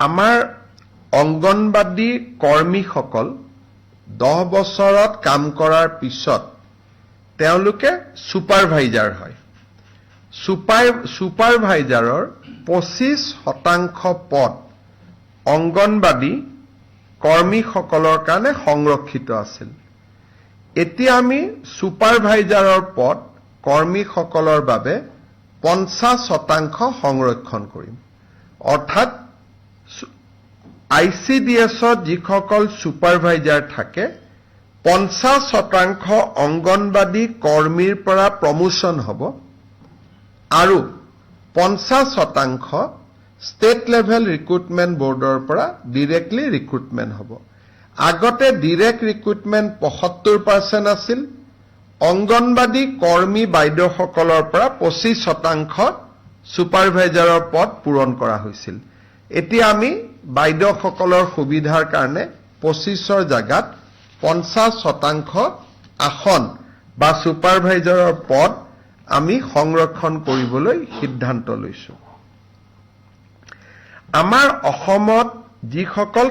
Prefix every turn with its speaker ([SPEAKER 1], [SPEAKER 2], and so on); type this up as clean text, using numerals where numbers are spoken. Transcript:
[SPEAKER 1] আমাৰ অংগনবাদী কৰ্মীসকল 10 বছৰত কাম কৰাৰ পিছত তেওঁলোকে সুপাৰভাইজাৰ হয়। সুপাৰভাইজাৰৰ 25% পদ অংগনবাদী কৰ্মীসকলৰ কাৰণে সংৰক্ষিত আছিল। এতিয়া আমি সুপাৰভাইজাৰৰ পদ কৰ্মীসকলৰ বাবে 50% সংৰক্ষণ কৰিম। অৰ্থাৎ ICDSত যিসকল সুপাৰভাইজাৰ থাকে 50% অংগনবাদী কৰ্মীৰ পৰা প্ৰমোশ্যন হ'ব আৰু 50% ষ্টেট লেভেল ৰিক্ৰুটমেণ্ট বৰ্ডৰ পৰা ডিৰেক্টলি ৰিক্ৰুটমেণ্ট হ'ব। আগতে ডিৰেক্ট ৰিক্ৰুটমেণ্ট 75% আছিল। অংগনবাদী কৰ্মী বাইদেউসকলৰ পৰা 25% সুপাৰভাইজাৰৰ পদ পূৰণ কৰা হৈছিল। এতিয়া আমি বাইদেউসকলৰ সুবিধাৰ কাৰণে 25ৰ জাগাত 50% আসন বা সুপাৰভাইজাৰৰ পদ আমি সংৰক্ষণ কৰিবলৈ সিদ্ধান্ত লৈছো। আমাৰ অসমত যিসকল